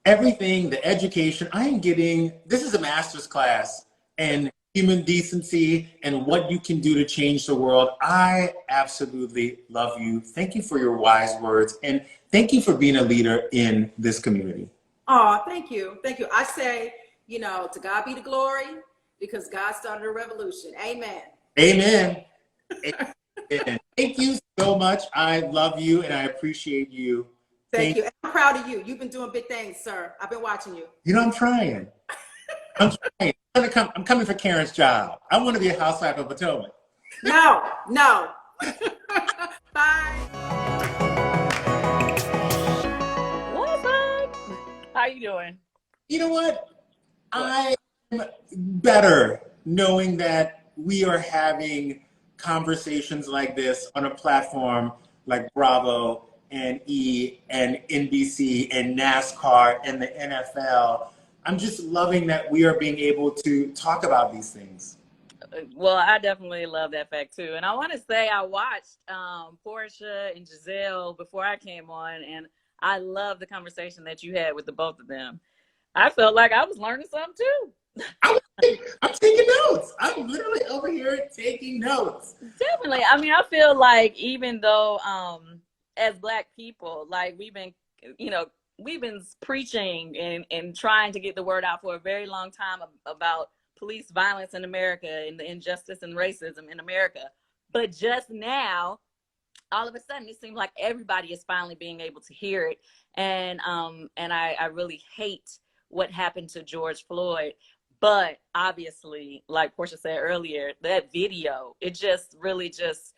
Everything, the education I'm getting, this is a master's class in human decency and what you can do to change the world. I absolutely love you. Thank you for your wise words. And thank you for being a leader in this community. Oh, thank you. Thank you. I say, you know, to God be the glory, because God started a revolution. Amen. Amen. Amen. Thank you so much. I love you and I appreciate you. Thank you. And I'm proud of you. You've been doing big things, sir. I've been watching you. You know, I'm trying. I'm coming for Karen's job. I want to be a housewife of Potomac. No. Bye. What's up? How you doing? You know what? I'm better knowing that we are having conversations like this on a platform like Bravo and E and NBC and NASCAR and the NFL. I'm just loving that we are being able to talk about these things. Well, I definitely love that fact too. And I want to say I watched Porsha and Gizelle before I came on, and I love the conversation that you had with the both of them. I felt like I was learning something too. I'm taking notes. I'm literally over here taking notes. Definitely. I mean, I feel like even though as Black people, like we've been preaching and trying to get the word out for a very long time about police violence in America and the injustice and racism in America. But just now, all of a sudden, it seems like everybody is finally being able to hear it. And I really hate what happened to George Floyd. But obviously, like Porsha said earlier, that video, it just really just,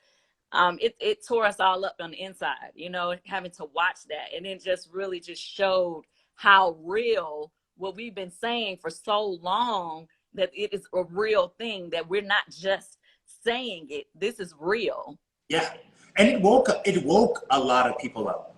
it tore us all up on the inside, you know, having to watch that. And it just really just showed how real what we've been saying for so long, that it is a real thing, that we're not just saying it. This is real. Yeah. And it woke a lot of people up.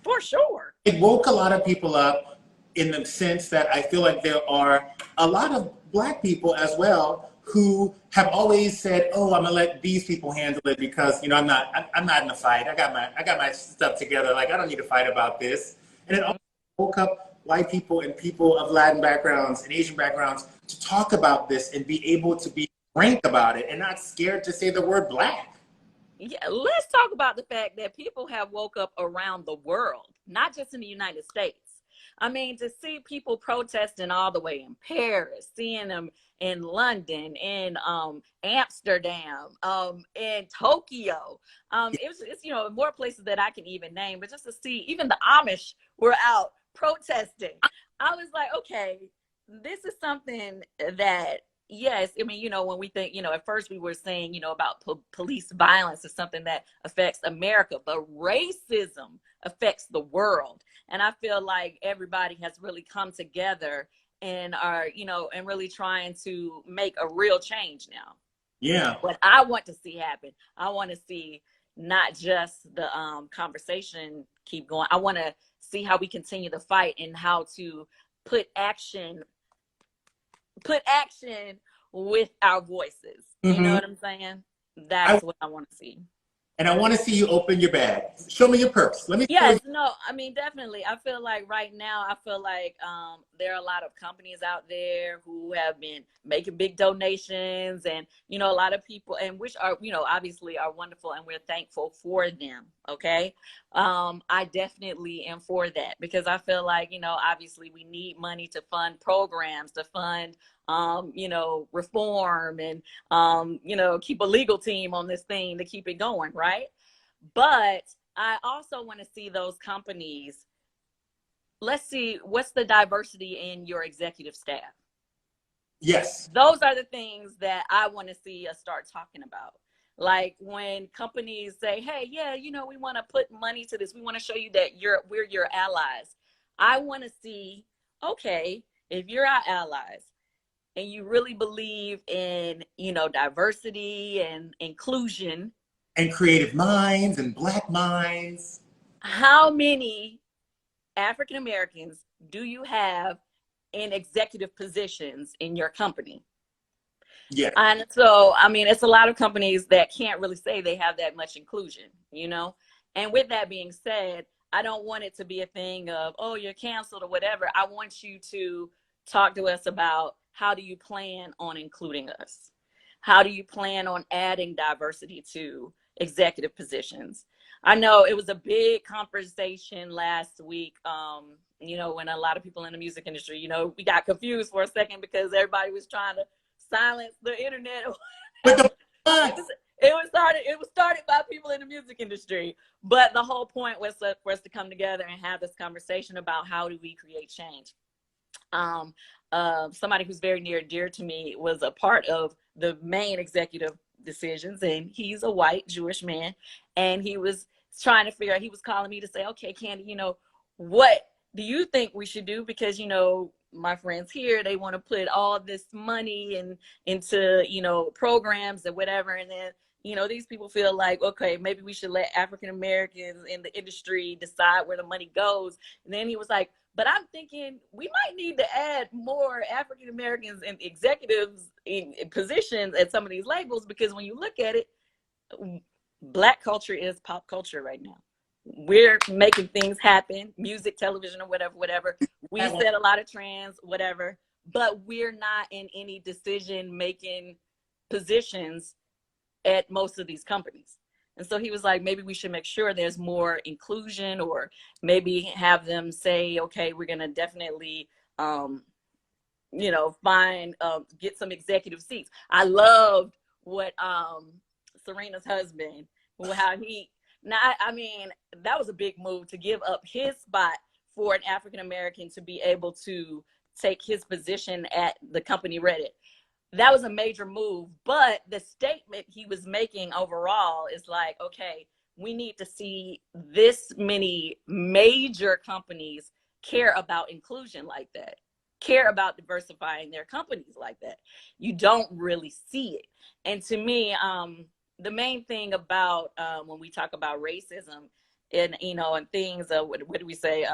For sure. It woke a lot of people up in the sense that I feel like there are a lot of Black people as well who have always said, "Oh, I'm gonna let these people handle it because, you know, I'm not in the fight. I got my stuff together. Like, I don't need to fight about this." And it also woke up white people and people of Latin backgrounds and Asian backgrounds to talk about this and be able to be frank about it and not scared to say the word Black. Yeah, let's talk about the fact that people have woke up around the world, not just in the United States. I mean, to see people protesting all the way in Paris, seeing them in London, in Amsterdam, in Tokyo. It's, you know, more places that I can even name, but just to see even the Amish were out protesting. I was like, okay, this is something that, yes, I mean, you know, when we think, you know, at first we were saying, you know, about police violence is something that affects America, but racism affects the world. And I feel like everybody has really come together and are, you know, and really trying to make a real change now. Yeah. What I want to see happen, I want to see not just the conversation keep going. I want to see how we continue the fight and how to put action with our voices. You know what I'm saying? That's what I want to see. And I want to see you open your bag. Show me your purse. Let me show Yes, you. no, I mean, definitely. I feel like right now, I feel like there are a lot of companies out there who have been making big donations, and, you know, a lot of people, and which are, you know, obviously are wonderful, and we're thankful for them. Okay. I definitely am for that, because I feel like, you know, obviously we need money to fund programs, to fund, you know, reform, and, you know, keep a legal team on this thing to keep it going. Right. But I also want to see those companies. Let's see, what's the diversity in your executive staff? Yes. Those are the things that I want to see us start talking about. Like when companies say, hey, yeah, you know, we want to put money to this. We want to show you that we're your allies. I want to see, okay, if you're our allies and you really believe in, you know, diversity and inclusion, And creative minds and Black minds. how many African Americans do you have in executive positions in your company? Yeah. And so, I mean, it's a lot of companies that can't really say they have that much inclusion, you know? And with that being said, I don't want it to be a thing of, oh, you're canceled or whatever. I want you to talk to us about, how do you plan on including us? How do you plan on adding diversity to executive positions? I know it was a big conversation last week, you know, when a lot of people in the music industry, you know, we got confused for a second because everybody was trying to silence the internet. But the It was started by people in the music industry, but the whole point was for us to come together and have this conversation about how do we create change. Somebody who's very near and dear to me was a part of the main executive decisions, and he's a white Jewish man, and he was trying to figure out, he was calling me to say, okay, Kandi, you know, what do you think we should do? Because, you know, my friends here, they want to put all this money into, you know, programs and whatever. And then, you know, these people feel like, okay, maybe we should let African Americans in the industry decide where the money goes. And then he was like, but I'm thinking we might need to add more African Americans and executives in positions at some of these labels, because when you look at it, Black culture is pop culture right now. We're making things happen, music, television, or whatever. We set a lot of trends, whatever, but we're not in any decision-making positions at most of these companies. And so he was like, maybe we should make sure there's more inclusion, or maybe have them say, okay, we're going to definitely, you know, get some executive seats. I loved what Serena's husband, how he, now, I mean, that was a big move to give up his spot for an African American to be able to take his position at the company Reddit. That was a major move, but the statement he was making overall is like, okay, we need to see this many major companies care about inclusion like that, care about diversifying their companies like that. You don't really see it. And to me, the main thing about when we talk about racism and, you know, and things, what do we say,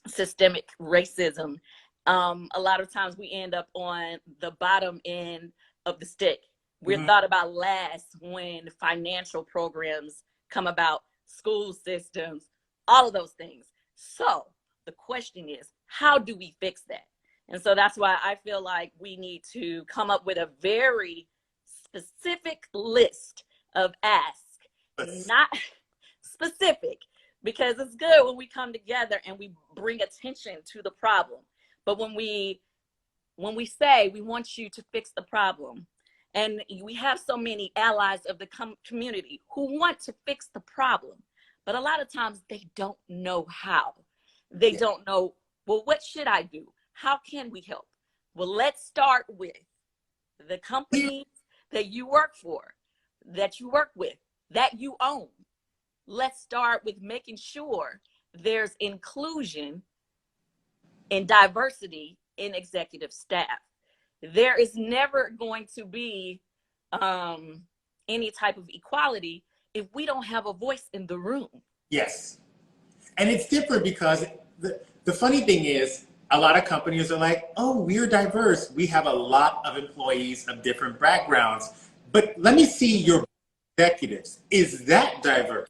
systemic racism, a lot of times we end up on the bottom end of the stick. We're thought about last when financial programs come about, school systems, all of those things. So the question is, how do we fix that? And so that's why I feel like we need to come up with a very specific list of asks, not specific, because it's good when we come together and we bring attention to the problem. But when we say we want you to fix the problem, and we have so many allies of the community who want to fix the problem, but a lot of times they don't know how. They don't know, well, what should I do? How can we help? Well, let's start with the companies that you work for, that you work with, that you own. Let's start with making sure there's inclusion and diversity in executive staff. There is never going to be any type of equality if we don't have a voice in the room. Yes. And it's different because the funny thing is, a lot of companies are like, oh, we're diverse. We have a lot of employees of different backgrounds. But let me see your executives, is that diverse?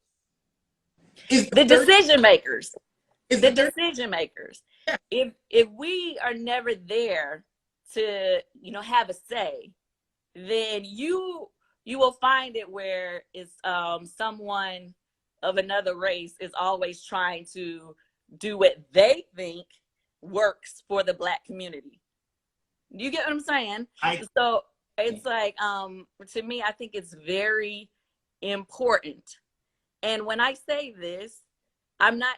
Is The decision makers. is The the decision makers. Yeah. If we are never there to, have a say, then you will find it where it's someone of another race is always trying to do what they think works for the Black community. You get what I'm saying? So it's like, to me, I think it's very important. And when I say this, I'm not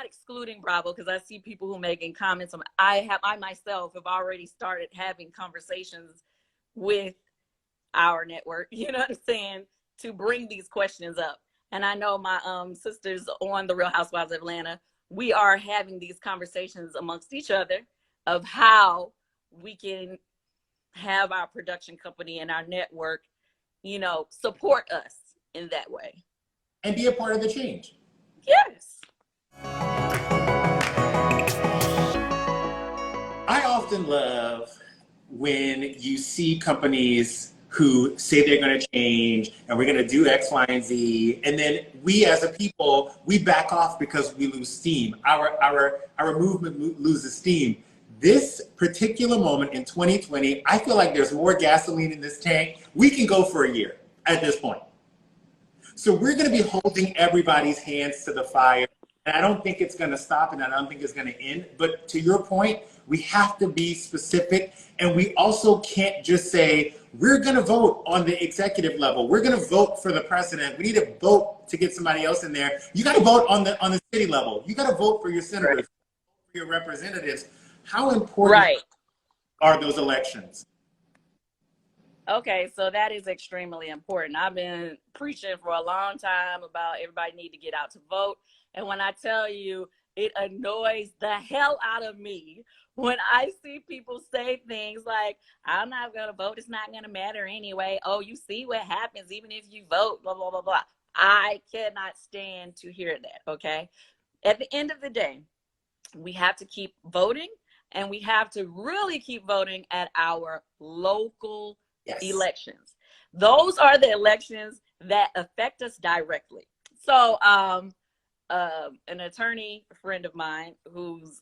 excluding Bravo, because I see people who are making comments. I myself have already started having conversations with our network, you know what I'm saying, to bring these questions up. And I know my sisters on the Real Housewives of Atlanta, we are having these conversations amongst each other of how we can have our production company and our network, support us in that way. And be a part of the change. Yes. I often love when you see companies who say they're going to change and we're going to do X, Y, and Z, and then we as a people, we back off because we lose steam. Our movement loses steam. This particular moment in 2020, I feel like there's more gasoline in this tank. We can go for a year at this point. So we're going to be holding everybody's hands to the fire. And I don't think it's going to stop, and I don't think it's going to end. But to your point, we have to be specific. And we also can't just say, we're going to vote on the executive level. We're going to vote for the president. We need to vote to get somebody else in there. You got to vote on the city level. You got to vote for your senators, right, for your representatives. How important are those elections? Okay, so that is extremely important. I've been preaching for a long time about everybody need to get out to vote. And when I tell you, it annoys the hell out of me when I see people say things like, I'm not going to vote. It's not going to matter anyway. Oh, you see what happens even if you vote, blah, blah, blah, blah. I cannot stand to hear that, okay? At the end of the day, we have to keep voting, and we have to really keep voting at our local elections. Those are the elections that affect us directly. So an attorney friend of mine who's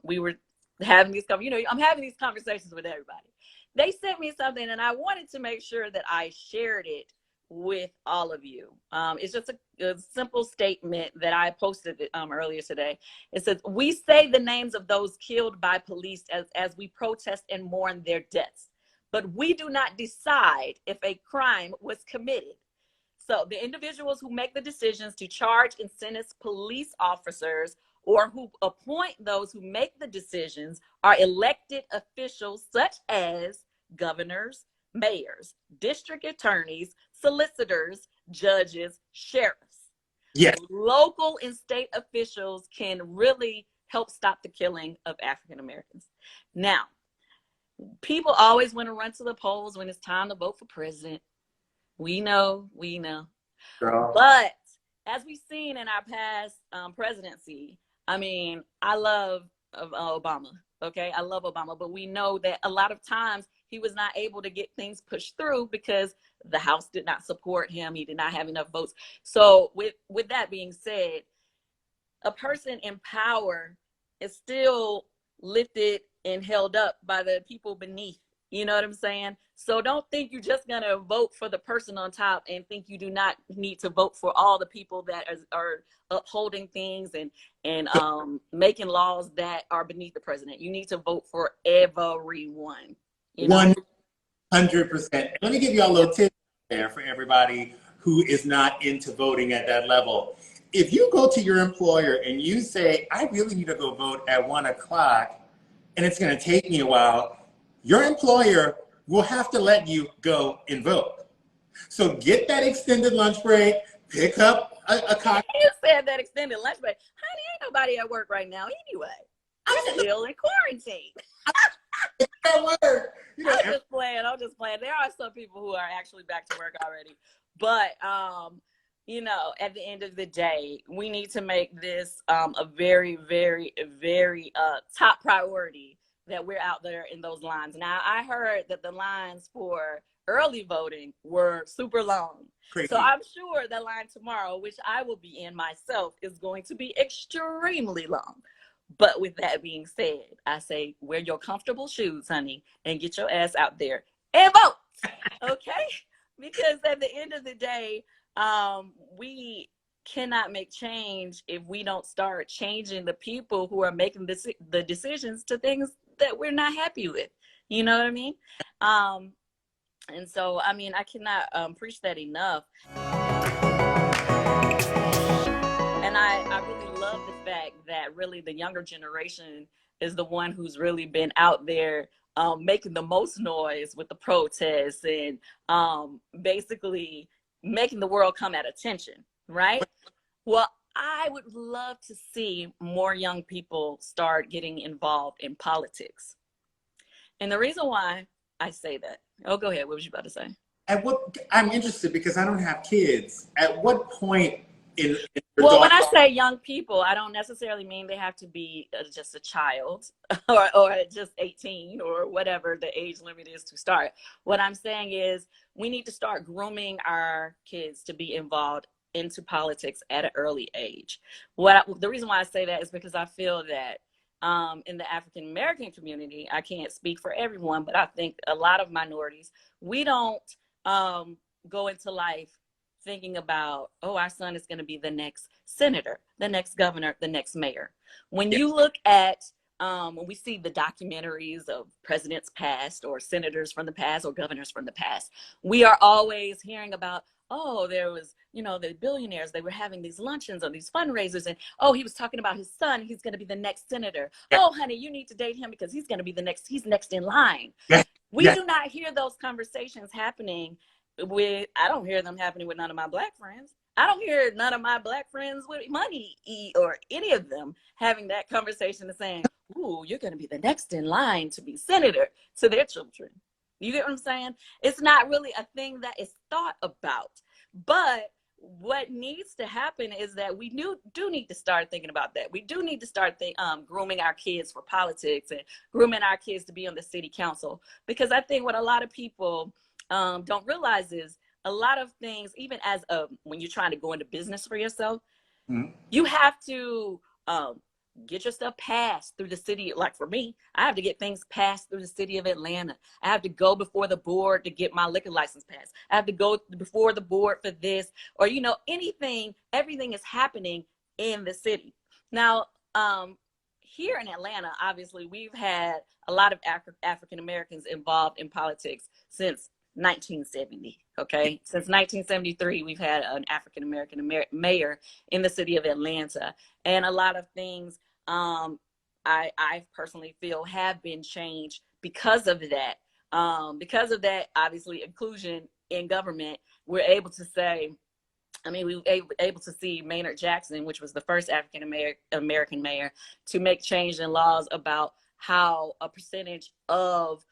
we were having these I'm having these conversations with everybody. They sent me something and I wanted to make sure that I shared it with all of you. It's just a simple statement that I posted earlier today. It says, we say the names of those killed by police as we protest and mourn their deaths, but we do not decide if a crime was committed. So the individuals who make the decisions to charge and sentence police officers, or who appoint those who make the decisions, are elected officials such as governors, mayors, district attorneys, solicitors, judges, sheriffs. Yes. Local and state officials can really help stop the killing of African Americans. Now, people always want to run to the polls when it's time to vote for president. We know. Girl. But as we've seen in our past presidency, I mean, I love Obama, okay? I love Obama, but we know that a lot of times he was not able to get things pushed through because the House did not support him. He did not have enough votes. So with that being said, a person in power is still lifted and held up by the people beneath. You know what I'm saying? So don't think you're just going to vote for the person on top and think you do not need to vote for all the people that are upholding things and making laws that are beneath the president. You need to vote for everyone. 100%. Let me give you a little tip there for everybody who is not into voting at that level. If you go to your employer and you say, I really need to go vote at 1 o'clock and it's going to take me a while, your employer will have to let you go and vote. So get that extended lunch break, pick up a cocktail. You said that extended lunch break. Honey, ain't nobody at work right now anyway. I'm still in quarantine. That word. I'm just playing. There are some people who are actually back to work already. But, at the end of the day, we need to make this a very, very, very top priority, that we're out there in those lines. Now, I heard that the lines for early voting were super long. Crazy. So I'm sure the line tomorrow, which I will be in myself, is going to be extremely long. But with that being said, I say wear your comfortable shoes, honey, and get your ass out there and vote. Okay? Because at the end of the day, we cannot make change if we don't start changing the people who are making the decisions to things that we're not happy with. You know what I mean? And so, I mean, I cannot preach that enough. And I really love the fact that really the younger generation is the one who's really been out there making the most noise with the protests and basically making the world come at attention, right? Well, I would love to see more young people start getting involved in politics. And the reason why I say that, oh, go ahead. What was you about to say? I'm interested because I don't have kids. At what point in well, when I say young people, I don't necessarily mean they have to be just a child or just 18 or whatever the age limit is to start. What I'm saying is we need to start grooming our kids to be involved into politics at an early age. The reason why I say that is because I feel that in the African American community, I can't speak for everyone, but I think a lot of minorities, we don't go into life thinking about, oh, our son is going to be the next senator, the next governor, the next mayor. When you look at, when we see the documentaries of presidents past or senators from the past or governors from the past, we are always hearing about, oh, there was, you know, the billionaires, they were having these luncheons or these fundraisers, and oh, he was talking about his son, he's going to be the next senator. Oh, honey, you need to date him because he's going to be he's next in line. We do not hear those conversations happening I don't hear them happening with none of my Black friends. I don't hear none of my Black friends with money or any of them having that conversation and saying, ooh, you're going to be the next in line to be senator to their children. You get what I'm saying? It's not really a thing that is thought about. But what needs to happen is that we do need to start thinking about that. We do need to start grooming our kids for politics and grooming our kids to be on the city council. Because I think what a lot of people don't realize is a lot of things, even as when you're trying to go into business for yourself, you have to get your stuff passed through the city. Like for me, I have to get things passed through the city of Atlanta. I have to go before the board to get my liquor license passed. I have to go before the board for this, or, you know, everything is happening in the city. Now, here in Atlanta, obviously, we've had a lot of African Americans involved in politics since 1970. Okay, since 1973, we've had an African American mayor in the city of Atlanta, and a lot of things I personally feel have been changed because of that. Obviously, inclusion in government. We're able to say, we were able to see Maynard Jackson, which was the first African American mayor, to make change in laws about how a percentage of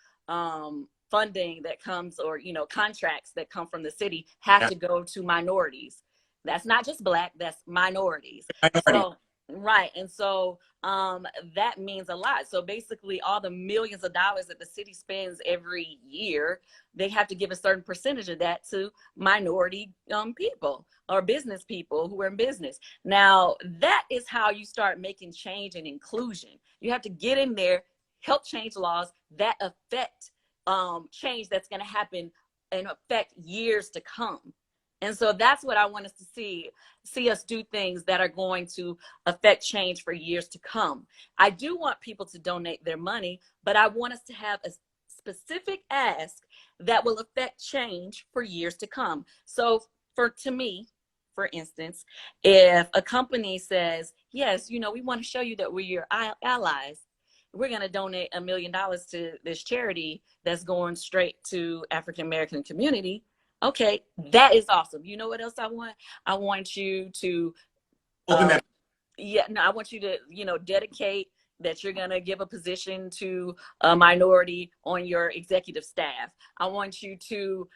funding that comes, or, you know, contracts that come from the city have to go to minorities. That's not just Black, that's minorities. So, right. And so that means a lot. So basically all the millions of dollars that the city spends every year, they have to give a certain percentage of that to minority people or business people who are in business. Now, that is how you start making change and inclusion. You have to get in there, help change laws that affect change that's going to happen and affect years to come. And so that's what I want us to see us do things that are going to affect change for years to come. I do want people to donate their money, but I want us to have a specific ask that will affect change for years to come. So to me, for instance, if a company says, yes, you know, we want to show you that we're your allies, we're going to donate $1 million to this charity that's going straight to African American community. Okay, that is awesome. You know what else I want? I want you to I want you to, you know, dedicate that you're going to give a position to a minority on your executive staff. I want you to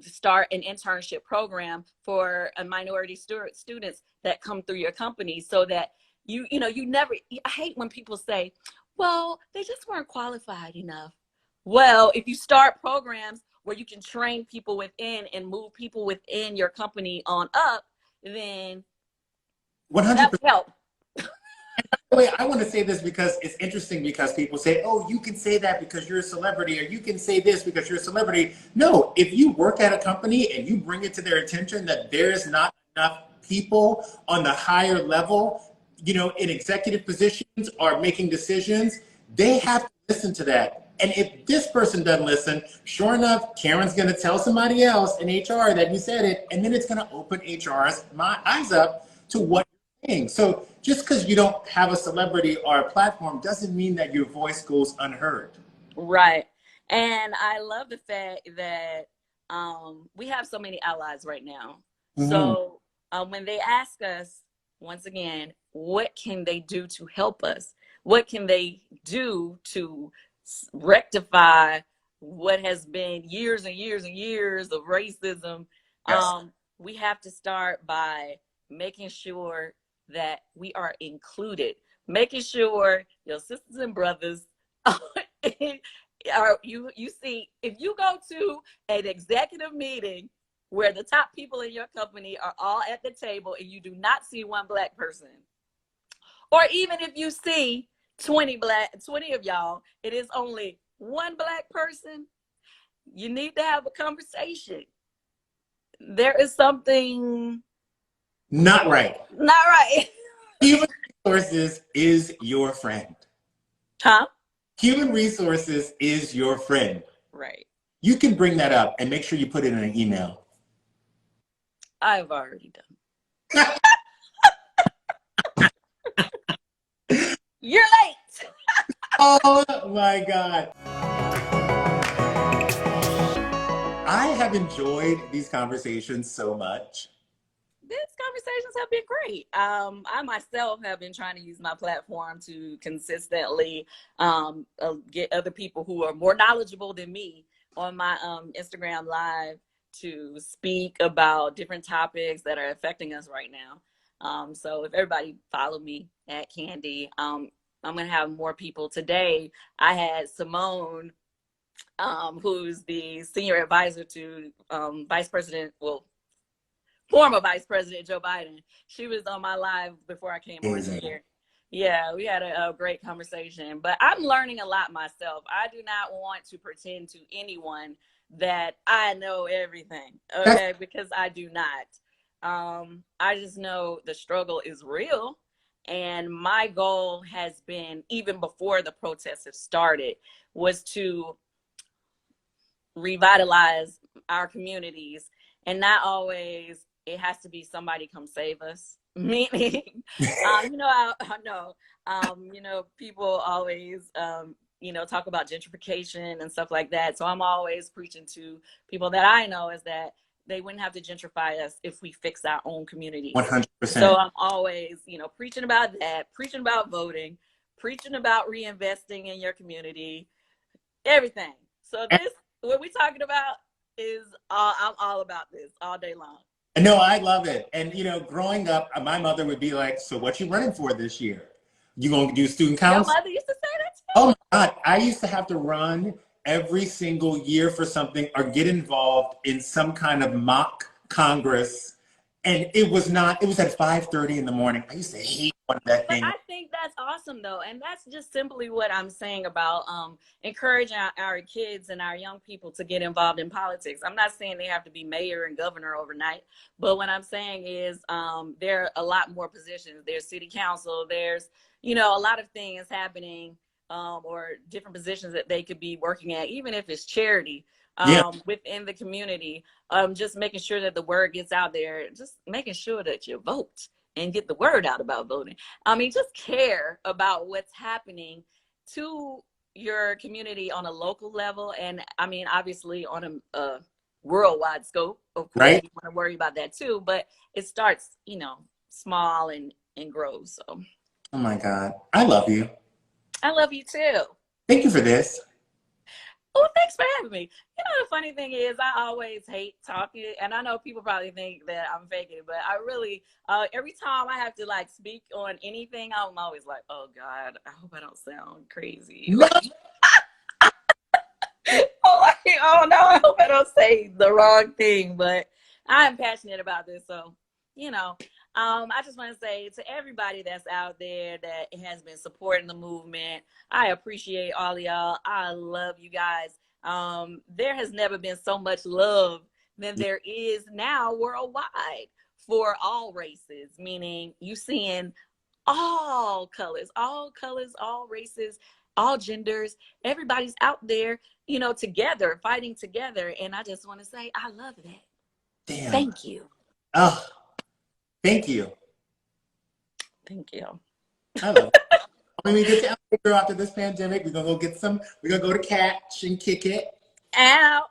start an internship program for a minority students that come through your company, so that you never, I hate when people say, well, they just weren't qualified enough. Well, if you start programs where you can train people within and move people within your company on up, then 100%. that's help. Wait, I want to say this because it's interesting because people say, oh, you can say that because you're a celebrity, or you can say this because you're a celebrity. No, if you work at a company and you bring it to their attention that there's not enough people on the higher level, you know, in executive positions or making decisions, they have to listen to that. And if this person doesn't listen, sure enough, Karen's going to tell somebody else in HR that you said it, and then it's going to open HR's eyes up to what you're saying. So just because you don't have a celebrity or a platform doesn't mean that your voice goes unheard. Right. And I love the fact that we have so many allies right now. Mm-hmm. So when they ask us, once again, what can they do to help us? What can they do to rectify what has been years and years and years of racism? Yes. We have to start by making sure that we are included, making sure your sisters and brothers are, you see, if you go to an executive meeting where the top people in your company are all at the table and you do not see one Black person, or even if you see 20 of y'all, it is only one Black person, you need to have a conversation. There is something not right. Not right. Human resources is your friend. Huh? Human resources is your friend. Right. You can bring that up and make sure you put it in an email. I've already done. You're late. Oh my God. I have enjoyed these conversations so much. These conversations have been great. I myself have been trying to use my platform to consistently get other people who are more knowledgeable than me on my Instagram Live to speak about different topics that are affecting us right now. So if everybody follow me at Kandi, I'm going to have more people. Today, I had Simone, who's the senior advisor to former Vice President Joe Biden. She was on my live before I came on here. Yeah, we had a great conversation. But I'm learning a lot myself. I do not want to pretend to anyone that I know everything, okay? Because I do not. I just know the struggle is real. And my goal has been, even before the protests have started, was to revitalize our communities, and not always it has to be somebody come save us. Meaning, I know, people always, talk about gentrification and stuff like that. So I'm always preaching to people that I know is that they wouldn't have to gentrify us if we fix our own community. 100%. So I'm always, preaching about that, preaching about voting, preaching about reinvesting in your community, everything. So this, what we're talking about is, I'm all about this all day long. No, I love it. And, growing up, my mother would be like, so what you running for this year? You going to do student council? Your mother used to say that too? Oh, my God. I used to have to run every single year for something or get involved in some kind of mock Congress. And it was at 5:30 in the morning. I used to hate that thing. But I think that's awesome, though. And that's just simply what I'm saying about encouraging our kids and our young people to get involved in politics. I'm not saying they have to be mayor and governor overnight. But what I'm saying is there are a lot more positions. There's city council. There's, a lot of things happening or different positions that they could be working at, even if it's charity. Within the community, just making sure that the word gets out there, just making sure that you vote and get the word out about voting. I mean, just care about what's happening to your community on a local level. And I mean, obviously on a worldwide scope, of course, right. You want to worry about that too, but it starts, small and grows. So. Oh my God. I love you. I love you too. Thank you for this. Oh, thanks for having me. You know, the funny thing is, I always hate talking, and I know people probably think that I'm faking it, but I really, every time I have to like speak on anything, I'm always like, oh God, I hope I don't sound crazy. No. Oh no, I hope I don't say the wrong thing, but I'm passionate about this, so you know. I just want to say to everybody that's out there that has been supporting the movement, I appreciate all of y'all. I love you guys. There has never been so much love than there is now worldwide for all races, meaning you seeing all colors, all races, all genders. Everybody's out there, you know, together, fighting together. And I just want to say, I love that. Damn. Thank you. Oh, thank you. Thank you. I love it. When we get to after this pandemic, we're gonna go to Catch and kick it. Out.